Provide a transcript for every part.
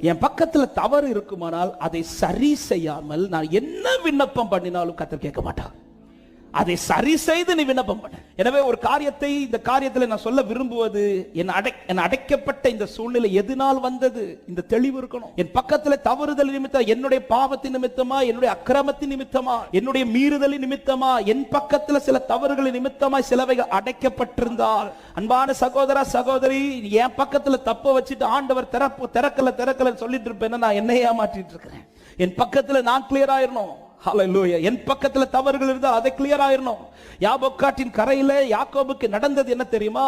என் பக்கத்துல தவறு இருக்குமானால் அதை சரி செய்யாமல் நான் என்ன விண்ணப்பம் பண்ணினாலும் கர்த்தர் கேட்க மாட்டார். அதை சரி செய்து நீ விண்ணப்பம் பண்ண. எனவே ஒரு காரியத்தை இந்த காரியத்தில் நான் சொல்ல விரும்புவது, என் அடைக்கப்பட்ட இந்த சூழ்நிலை எதனால் வந்தது, இந்த தெளிவு இருக்கணும். என் பக்கத்தில் தவறுதல் நிமித்தம், என்னுடைய பாவத்தின் நிமித்தமா, என்னுடைய அக்கிரமத்தின் நிமித்தமா, என்னுடைய மீறுதலின் நிமித்தமா, என் பக்கத்தில் சில தவறுகளின் நிமித்தமாய் சிலவைகள் அடைக்கப்பட்டிருந்தால், அன்பான சகோதர சகோதரி, என் பக்கத்தில் தப்ப வச்சுட்டு ஆண்டவர் திறக்கல சொல்லிட்டு இருப்பேன். நான் என்னையே ஏமாற்றிட்டு இருக்கிறேன். என் பக்கத்தில் நான் கிளியர் ஆயிரணும். ஹல்லேலூயா. என் பக்கத்துல தவறுகள் இருந்தால் அதை கிளியர் ஆயிரணும். யாபோக்காட்டின் கரையில யாக்கோபுக்கு நடந்தது என்ன தெரியுமா?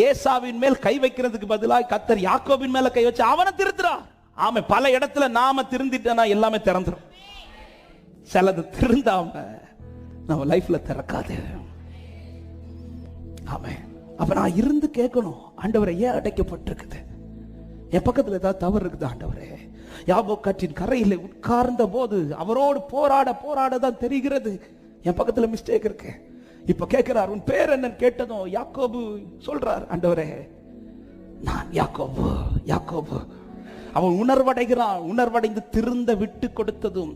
ஏசாவின் மேல் கை வைக்கிறதுக்கு பதிலாக கர்த்தர் யாக்கோபின் மேல கை வச்சு அவனை திருத்துறார். ஆமா, பல இடத்துல நாம திருந்திட்டனா எல்லாமே திறந்துரும். சிலது திருந்தாம நம்ம லைஃப்ல திறக்காது. ஆமா, அப்ப நான் இருந்து கேட்கணும், ஆண்டவரை ஏன் அடைக்கப்பட்டிருக்குது? என் பக்கத்துல ஏதாவது தவறு இருக்குது ஆண்டவரே? யாபோக்காற்றின் கரையில் உட்கார்ந்த போது அவரோடு போராட தான் தெரிகிறது என் பக்கத்துல மிஸ்டேக் இருக்கு. இப்ப கேட்கிறார், உன் பேர் என்னன்னு கேட்டதும் யாக்கோபு சொல்றார், ஆண்டவரே நான் யாக்கோபு. யாக்கோபு அவன் உணர்வடைகிறான். உணர்வடைந்து திருந்த விட்டு கொடுத்ததும்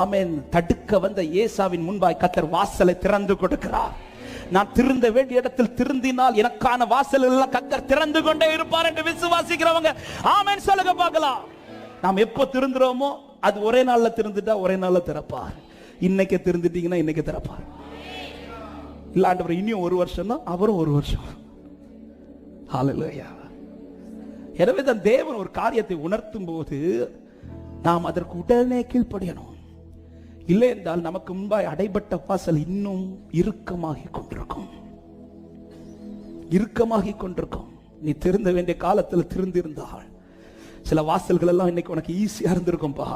ஆமென், தடுக்க வந்த ஏசாவின் முன்பாய் கர்த்தர் வாசலை திறந்து கொடுக்கிறார். நான் திருந்த வேண்டிய இடத்தில் திருந்தினால் எனக்கான வாசல் எல்லாம் கர்த்தர் திறந்து கொண்டே இருப்பார் என்று விசுவாசிக்கிறவங்க ஆமென் சொல்லுங்க பார்க்கலாம். நாம் எப்போ திருந்துறோமோ அது ஒரே நாள்ல திருந்துட்டா ஒரே நாள்ல திறப்பார். இன்னைக்கு திருந்துட்டீங்கன்னா இன்னைக்கு திறப்பார். இல்ல ஆண்டவர் இன்னும் ஒரு வருஷம் தான், அவரும் ஒரு வருஷம். ஹல்லேலூயா. எனவே தான் தேவன் ஒரு காரியத்தை உணர்த்தும் போது நாம் அதற்கு உடனே கீழ்ப்படியணும். இல்லை என்றால் நமக்கு முன்பாய் அடைபட்ட வாசல் இன்னும் இறுக்கமாகி கொண்டிருக்கும். நீ திருந்த வேண்டிய காலத்தில் திருந்திருந்தால் சில வாசல்கள் எல்லாம் இன்னைக்கு உனக்கு ஈஸியா இருந்திருக்கும்பா.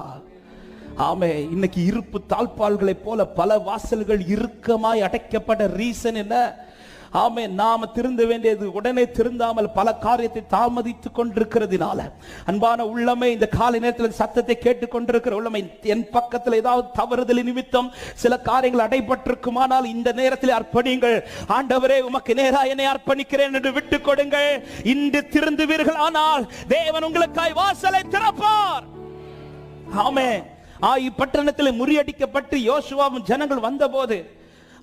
ஆமே, இன்னைக்கு இருப்பு தாழ்பால்களை போல பல வாசல்கள் இறுக்கமாய் அடைக்கப்பட்ட ரீசன் என்ன? ஆமே, நாம திருந்த வேண்டியது உடனே திருந்தாமல் பல காரியத்தை தாமதித்துக் கொண்டிருக்கிறதுனால. அன்பான உள்ளமே, இந்த காலை நேரத்தில் சத்தத்தை கேட்டுக் கொண்டிருக்கிற உள்ளமே, என் பக்கத்தில் ஏதாவது தவறுதல் நிமித்தம் சில காரியங்கள் அடைபட்டிருக்குமானால் இந்த நேரத்தில் அர்ப்பணிங்கள். ஆண்டவரே உமக்கு நேராக என்னை அர்ப்பணிக்கிறேன் என்று விட்டுக் கொடுங்கள். இன்று திருந்துவீர்கள் ஆனால் தேவன் உங்களுக்காய் வாசலை திறப்பார். ஆமே, பட்டணத்தில் முறியடிக்கப்பட்டு யோசுவாவும் ஜனங்கள் வந்த போது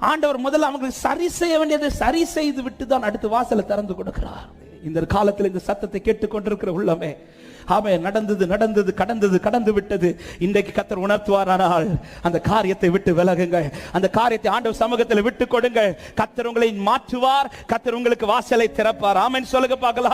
ஆண்டவர் முதல்ல அவங்களுக்கு சரி செய்ய வேண்டியதை சரி செய்து விட்டு தான் அடுத்து வாசலை திறந்து கொடுக்கிறார். இந்த காலத்தில் இந்த சத்தத்தை கேட்டுக்கொண்டிருக்கிற உள்ளமே, ஆமே, நடந்தது கடந்து விட்டது. இன்றைக்கு கர்த்தர் உணர்த்துவாரானால் அந்த காரியத்தை விட்டு விலகுங்கள். அந்த காரியத்தை ஆண்டவர் சமூகத்தில் விட்டு கொடுங்கள். கர்த்தர் உங்களை மாற்றுவார். கர்த்தர் உங்களுக்கு வாசலை திறப்பார். ஆமென் சொல்லுங்க பார்க்கலாம்.